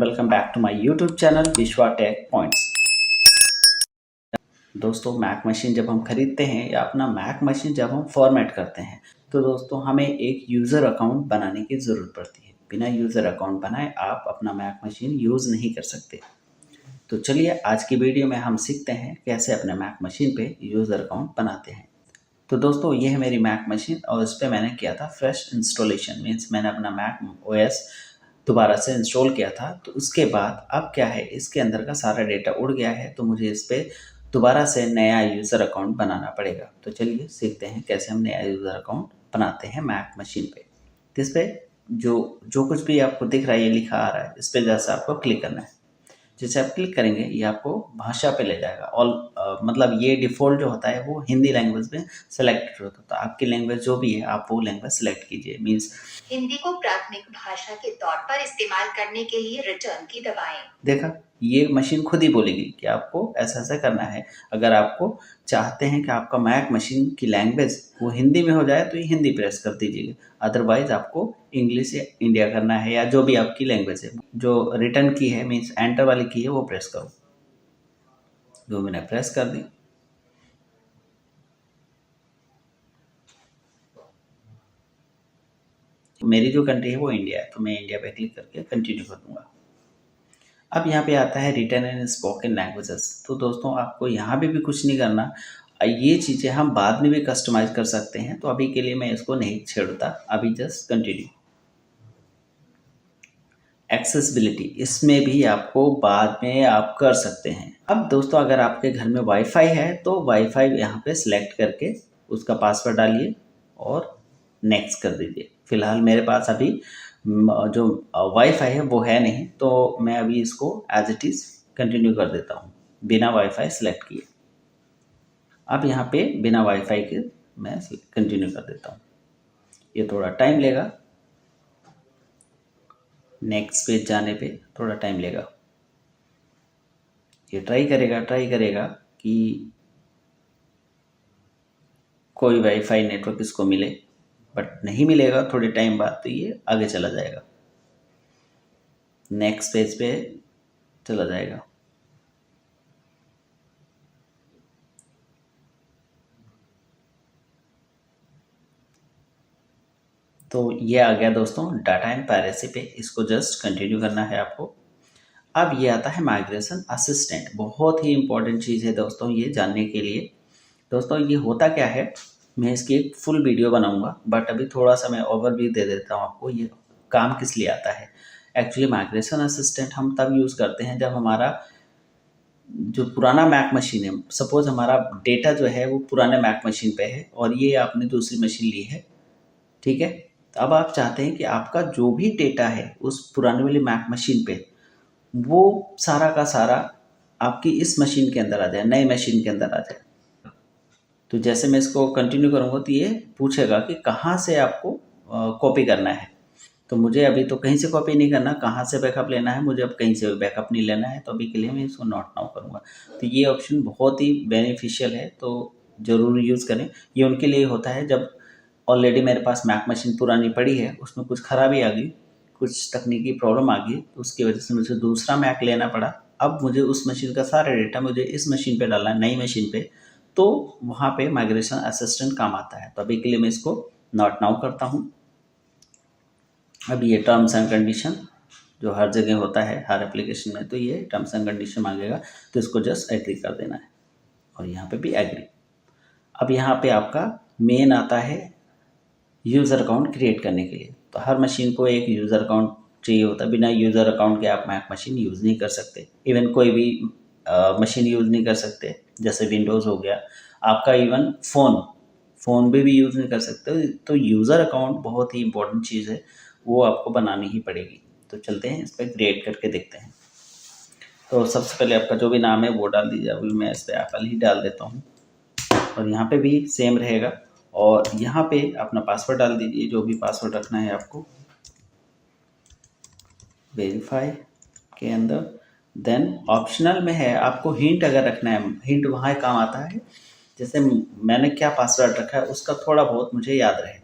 Welcome back to my YouTube channel Vishwa tech points. दोस्तों, Mac machine जब हम खरीदते हैं या अपना मैक मशीन जब हम फॉर्मेट करते हैं तो दोस्तों हमें एक यूज़र अकाउंट बनाने की ज़रूरत पड़ती है। बिना यूज़र अकाउंट बनाए आप अपना मैक मशीन यूज़ नहीं कर सकते। तो चलिए आज की वीडियो में हम सीखते हैं कैसे अपने मैक मशीन पे यूज़र अकाउंट बनाते हैं। तो दोस्तों ये है मेरी मैक मशीन और इस पर मैंने किया था फ्रेश इंस्टॉलेशन, मीन्स मैंने अपना मैक ओएस दोबारा से इंस्टॉल किया था। तो उसके बाद अब क्या है, इसके अंदर का सारा डेटा उड़ गया है तो मुझे इस पर दोबारा से नया यूज़र अकाउंट बनाना पड़ेगा। तो चलिए सीखते हैं कैसे हम नया यूज़र अकाउंट बनाते हैं मैक मशीन पे। तो इस पर जो जो कुछ भी आपको दिख रहा है, ये लिखा आ रहा है, इस पर जैसा आपको क्लिक करना है। जैसे आप क्लिक करेंगे ये आपको भाषा पे ले जाएगा। मतलब ये डिफ़ॉल्ट जो होता है वो हिंदी लैंग्वेज में सेलेक्टेड होता है। तो आपकी लैंग्वेज जो भी है आप वो लैंग्वेज सेलेक्ट कीजिए। मीन्स हिंदी को प्राथमिक भाषा के तौर पर इस्तेमाल करने के लिए रिटर्न की दबाएं। देखा, ये मशीन खुद ही बोलेगी कि आपको ऐसा ऐसा करना है। अगर आपको चाहते हैं कि आपका मैक मशीन की लैंग्वेज वो हिंदी में हो जाए तो ये हिंदी प्रेस कर दीजिएगा, अदरवाइज आपको इंग्लिश या इंडिया करना है या जो भी आपकी लैंग्वेज है। जो रिटर्न की है मीन्स एंटर वाली की है वो प्रेस करो, जो मैंने प्रेस कर दी। मेरी जो कंट्री है वो इंडिया है तो मैं इंडिया पे क्लिक करके कंटिन्यू कर दूंगा। अब यहाँ पे आता है रिटन एंड स्पोकन लैंग्वेजेस। तो दोस्तों आपको यहाँ पे भी कुछ नहीं करना, ये चीज़ें हम बाद में भी कस्टमाइज कर सकते हैं। तो अभी के लिए मैं इसको नहीं छेड़ता, अभी जस्ट कंटिन्यू। एक्सेसिबिलिटी, इसमें भी आपको बाद में आप कर सकते हैं। अब दोस्तों अगर आपके घर में वाईफाई है तो वाईफाई यहाँ पे सिलेक्ट करके उसका पासवर्ड डालिए और नेक्स्ट कर दीजिए। फिलहाल मेरे पास अभी जो वाईफाई है वो है नहीं, तो मैं अभी इसको एज इट इज़ कंटिन्यू कर देता हूँ बिना वाईफाई सिलेक्ट किए। अब यहाँ पे बिना वाईफाई के मैं कंटिन्यू कर देता हूँ। ये थोड़ा टाइम लेगा, नेक्स्ट पेज जाने पे थोड़ा टाइम लेगा। ये ट्राई करेगा कि कोई वाईफाई नेटवर्क इसको मिले, बट नहीं मिलेगा थोड़े टाइम बाद, तो ये आगे चला जाएगा, नेक्स्ट पेज पे चला जाएगा। तो ये आ गया दोस्तों डाटा एंड पायरेसी पे, इसको जस्ट कंटिन्यू करना है आपको। अब ये आता है माइग्रेशन असिस्टेंट, बहुत ही इंपॉर्टेंट चीज़ है दोस्तों ये जानने के लिए। दोस्तों ये होता क्या है, मैं इसकी एक फुल वीडियो बनाऊंगा, बट अभी थोड़ा सा मैं ओवरव्यू दे देता हूँ आपको ये काम किस लिए आता है। एक्चुअली माइग्रेशन असिस्टेंट हम तब यूज़ करते हैं जब हमारा जो पुराना मैक मशीन है, सपोज हमारा डेटा जो है वो पुराने मैक मशीन पे है और ये आपने दूसरी मशीन ली है, ठीक है। तो अब आप चाहते हैं कि आपका जो भी डेटा है उस पुराने वाली मैक मशीन पे वो सारा का सारा आपकी इस मशीन के अंदर आ जाए, नई मशीन के अंदर आ जाए। तो जैसे मैं इसको कंटिन्यू करूँगा तो ये पूछेगा कि कहाँ से आपको कॉपी करना है। तो मुझे अभी तो कहीं से कॉपी नहीं करना, कहाँ से बैकअप लेना है मुझे अब कहीं से बैकअप नहीं लेना है। तो अभी के लिए मैं इसको नॉट नाउ करूँगा। तो ये ऑप्शन बहुत ही बेनिफिशियल है, तो ज़रूर यूज़ करें। ये उनके लिए होता है जब ऑलरेडी मेरे पास मैक मशीन पुरानी पड़ी है, उसमें कुछ खराबी आ गई, कुछ तकनीकी प्रॉब्लम आ गई, तो उसकी वजह से मुझे दूसरा मैक लेना पड़ा। अब मुझे उस मशीन का सारा डेटा मुझे इस मशीन पे डालना है, नई मशीन पे, तो वहाँ पे माइग्रेशन असिस्टेंट काम आता है। तो अभी के लिए मैं इसको नॉट नाउ करता हूँ। अब ये टर्म्स एंड कंडीशन जो हर जगह होता है हर एप्लीकेशन में, तो ये टर्म्स एंड कंडीशन मांगेगा, तो इसको जस्ट एग्री कर देना है और यहाँ पे भी एग्री। अब यहाँ पे आपका मेन आता है यूज़र अकाउंट क्रिएट करने के लिए। तो हर मशीन को एक यूज़र अकाउंट चाहिए होता है, बिना यूज़र अकाउंट के आप मैक मशीन यूज़ नहीं कर सकते। इवन कोई भी मशीन यूज़ नहीं कर सकते, जैसे विंडोज़ हो गया आपका, इवन फ़ोन भी यूज़ नहीं कर सकते। तो यूज़र अकाउंट बहुत ही इंपॉर्टेंट चीज़ है, वो आपको बनानी ही पड़ेगी। तो चलते हैं इस पर क्रिएट करके देखते हैं। तो सबसे पहले आपका जो भी नाम है वो डाल दीजिए। अभी मैं इस पर एप्पल ही डाल देता हूँ और यहाँ पे भी सेम रहेगा। और यहाँ पे अपना पासवर्ड डाल दीजिए, जो भी पासवर्ड रखना है आपको वेरीफाई के अंदर। देन ऑप्शनल में है आपको हिंट अगर रखना है, हिंट वहाँ काम आता है। जैसे मैंने क्या पासवर्ड रखा है उसका थोड़ा बहुत मुझे याद रहे,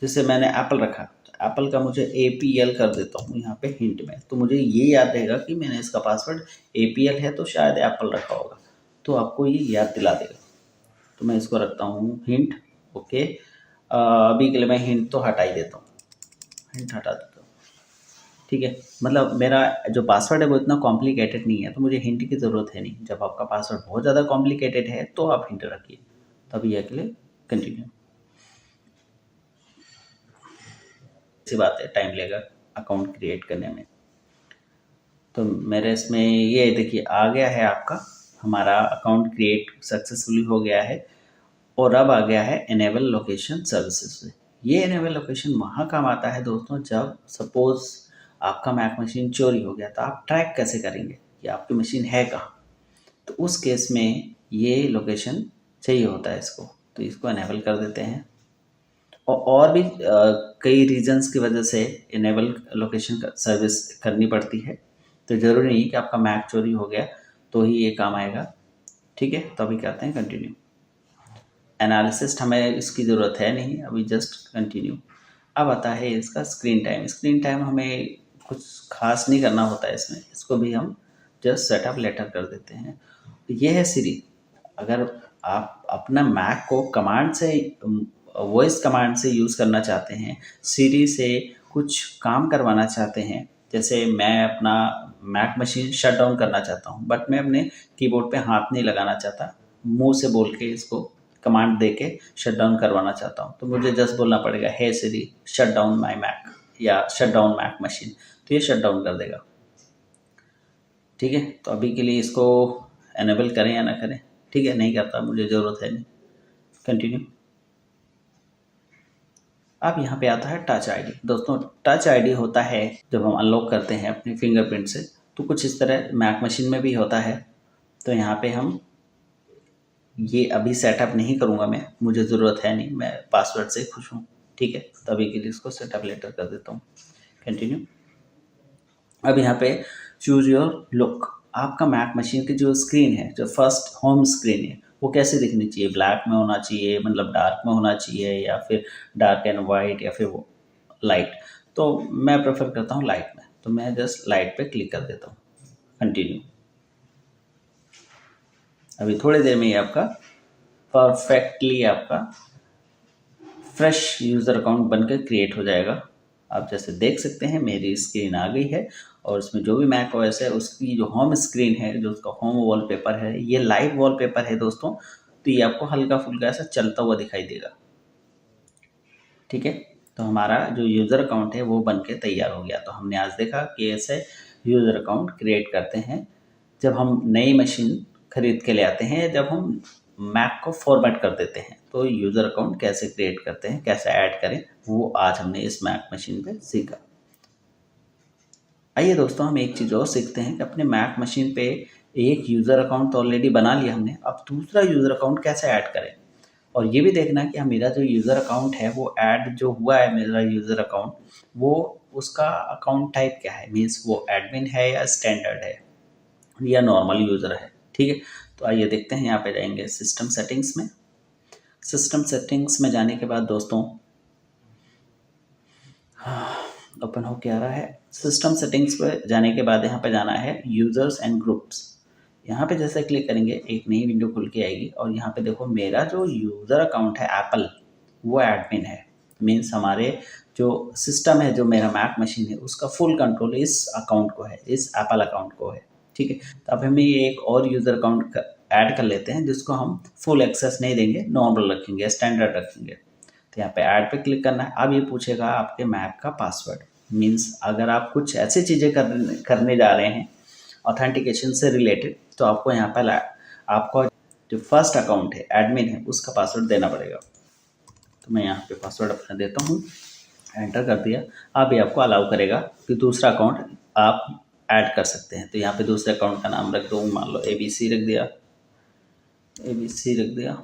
जैसे मैंने एप्पल रखा, तो एप्पल का मुझे APL कर देता हूँ यहाँ पे हिंट में, तो मुझे ये याद रहेगा कि मैंने इसका पासवर्ड APL है तो शायद एप्पल रखा होगा, तो आपको ये याद दिला देगा। तो मैं इसको रखता हूँ हिंट। ओके, अभी के लिए मैं हिंट तो हटा ही देता हूँ, हिंट हटा देता हूँ। ठीक है, मतलब मेरा जो पासवर्ड है वो इतना कॉम्प्लिकेटेड नहीं है, तो मुझे हिंट की ज़रूरत है नहीं। जब आपका पासवर्ड बहुत ज़्यादा कॉम्प्लिकेटेड है तो आप हिंट रखिए। तब ये के लिए कंटिन्यू। ऐसी बात है, टाइम लेगा अकाउंट क्रिएट करने में। तो मेरे इसमें ये देखिए आ गया है, आपका हमारा अकाउंट क्रिएट सक्सेसफुली हो गया है। और अब आ गया है इनेबल लोकेशन सर्विसेज। ये इनेबल लोकेशन वहाँ काम आता है दोस्तों, जब सपोज आपका मैक मशीन चोरी हो गया, तो आप ट्रैक कैसे करेंगे कि आपकी मशीन है कहाँ। तो उस केस में ये लोकेशन चाहिए होता है इसको, तो इसको इनेबल कर देते हैं। और भी कई रीजंस की वजह से इनेबल लोकेशन सर्विस करनी पड़ती है, तो ज़रूरी नहीं कि आपका मैक चोरी हो गया तो ही ये काम आएगा। ठीक है, तो अभी करते हैं कंटिन्यू। एनालिसिस हमें इसकी ज़रूरत है नहीं, अभी जस्ट कंटिन्यू। अब आता है इसका स्क्रीन टाइम। स्क्रीन टाइम हमें कुछ खास नहीं करना होता है इसमें, इसको भी हम जस्ट सेटअप लेटर कर देते हैं। ये है सीरी। अगर आप अपना मैक को कमांड से, वॉइस कमांड से यूज़ करना चाहते हैं, सीरी से कुछ काम करवाना चाहते हैं, जैसे मैं अपना मैक मशीन शट डाउन करना चाहता हूँ, बट मैं अपने कीबोर्ड पे हाथ नहीं लगाना चाहता, मुंह से बोल के इसको कमांड दे के शट डाउन करवाना चाहता हूँ, तो मुझे जस्ट बोलना पड़ेगा हे सीरी शट डाउन माई मैक या शट डाउन मैक मशीन, तो ये शट डाउन कर देगा। ठीक है, तो अभी के लिए इसको एनेबल करें या ना करें। ठीक है, नहीं करता, मुझे ज़रूरत है नहीं। कंटिन्यू। अब यहाँ पे आता है टच आईडी। दोस्तों टच आईडी होता है जब हम अनलॉक करते हैं अपने फिंगरप्रिंट से, तो कुछ इस तरह मैक मशीन में भी होता है। तो यहाँ पे हम ये अभी सेटअप नहीं करूँगा मैं, मुझे ज़रूरत है नहीं, मैं पासवर्ड से खुश हूँ। ठीक है, तो अभी के लिए इसको सेटअप लेटर कर देता हूँ। कंटिन्यू। अब यहाँ पे चूज योर लुक। आपका मैक मशीन की जो स्क्रीन है, जो फर्स्ट होम स्क्रीन है, वो कैसे दिखनी चाहिए? ब्लैक में होना चाहिए, मतलब डार्क में होना चाहिए, या फिर डार्क एंड वाइट, या फिर वो लाइट। तो मैं प्रेफर करता हूँ लाइट में, तो मैं जस्ट लाइट पे क्लिक कर देता हूँ। कंटिन्यू। अभी थोड़ी देर में ही आपका परफेक्टली आपका फ्रेश यूज़र अकाउंट बनकर क्रिएट हो जाएगा। आप जैसे देख सकते हैं मेरी स्क्रीन आ गई है, और उसमें जो भी मैक ओएस है उसकी जो होम स्क्रीन है, जो उसका होम वॉलपेपर है, ये लाइव वॉलपेपर है दोस्तों, तो ये आपको हल्का फुल्का ऐसा चलता हुआ दिखाई देगा। ठीक है, तो हमारा जो यूज़र अकाउंट है वो बन के तैयार हो गया। तो हमने आज देखा कि ऐसे यूज़र अकाउंट क्रिएट करते हैं जब हम नई मशीन खरीद के ले आते हैं, जब हम मैक को फॉर्मेट कर देते हैं, तो यूज़र अकाउंट कैसे क्रिएट करते हैं, कैसे ऐड करें, वो आज हमने इस मैक मशीन पे सीखा। आइए दोस्तों, हम एक चीज़ और सीखते हैं कि अपने मैक मशीन पे एक यूज़र अकाउंट तो ऑलरेडी बना लिया हमने, अब दूसरा यूज़र अकाउंट कैसे ऐड करें। और ये भी देखना कि मेरा जो यूज़र अकाउंट है वो ऐड जो हुआ है, मेरा यूज़र अकाउंट, वो उसका अकाउंट टाइप क्या है, मीन्स वो एडमिन है या स्टैंडर्ड है या नॉर्मल यूज़र है। ठीक है, तो आइए देखते हैं। यहाँ पे जाएंगे सिस्टम सेटिंग्स में। सिस्टम सेटिंग्स में जाने के बाद दोस्तों ओपन हो के आ रहा है। सिस्टम सेटिंग्स पे जाने के बाद यहाँ पे जाना है यूज़र्स एंड ग्रुप्स। यहाँ पे जैसे क्लिक करेंगे एक नई विंडो खुल के आएगी, और यहाँ पे देखो मेरा जो यूज़र अकाउंट है एप्पल, वो एडमिन है। मीन्स हमारे जो सिस्टम है, जो मेरा मैक मशीन है, उसका फुल कंट्रोल इस अकाउंट को है, इस एप्पल अकाउंट को है। ठीक है, तो अब हमें ये एक और यूज़र अकाउंट ऐड कर लेते हैं, जिसको हम फुल एक्सेस नहीं देंगे, नॉर्मल रखेंगे, स्टैंडर्ड रखेंगे। तो यहाँ पे ऐड पे क्लिक करना है। अब ये पूछेगा आपके मैक का पासवर्ड। मीन्स अगर आप कुछ ऐसी चीज़ें करने जा रहे हैं ऑथेंटिकेशन से रिलेटेड, तो आपको यहाँ पर आपका जो फर्स्ट अकाउंट है, एडमिन है, उसका पासवर्ड देना पड़ेगा। तो मैं यहाँ पे पासवर्ड अपना देता हूँ, एंटर कर दिया। अब ये आपको अलाउ करेगा कि दूसरा अकाउंट आप ऐड कर सकते हैं। तो यहाँ पे दूसरे अकाउंट का नाम रख दो, मान लो ABC रख दिया, ABC रख दिया।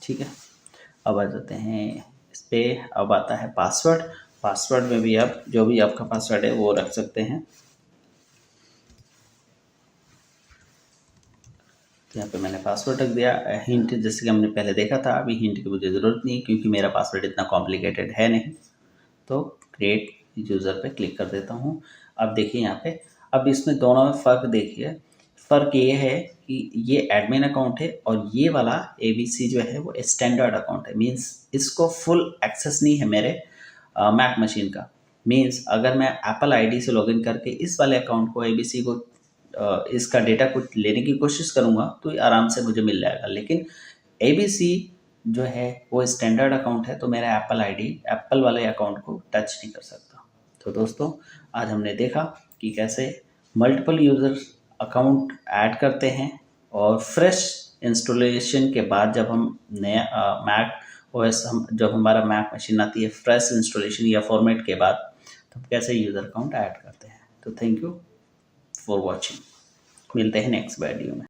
ठीक है, अब आ जाते हैं इस पर। अब आता है पासवर्ड। पासवर्ड में भी आप जो भी आपका पासवर्ड है वो रख सकते हैं। यहाँ पे मैंने पासवर्ड रख दिया। हिंट जैसे कि हमने पहले देखा था, अभी हिंट की मुझे ज़रूरत नहीं, क्योंकि मेरा पासवर्ड इतना कॉम्प्लिकेटेड है नहीं। तो क्रिएट यूज़र पे क्लिक कर देता हूँ। अब देखिए यहाँ पे, अब इसमें दोनों में फ़र्क देखिए, फ़र्क ये है कि ये एडमिन अकाउंट है और ये वाला ABC जो है वो स्टैंडर्ड अकाउंट है। मीन्स इसको फुल एक्सेस नहीं है मेरे मैक मशीन का। मीन्स अगर मैं एप्पल आईडी से लॉगिन करके इस वाले अकाउंट को ABC को इसका डेटा कुछ लेने की कोशिश करूँगा तो ये आराम से मुझे मिल जाएगा। लेकिन ABC जो है वो स्टैंडर्ड अकाउंट है, तो मेरा एप्पल वाले अकाउंट को टच नहीं कर सकता। तो दोस्तों, आज हमने देखा कि कैसे मल्टीपल यूज़र अकाउंट ऐड करते हैं और फ्रेश इंस्टॉलेशन के बाद जब हम नया मैक OS जब हमारा मैक मशीन आती है फ्रेश इंस्टॉलेशन या फॉर्मेट के बाद, तो कैसे यूज़र अकाउंट ऐड करते हैं। तो थैंक यू फॉर वॉचिंग। मिलते हैं नेक्स्ट वीडियो में।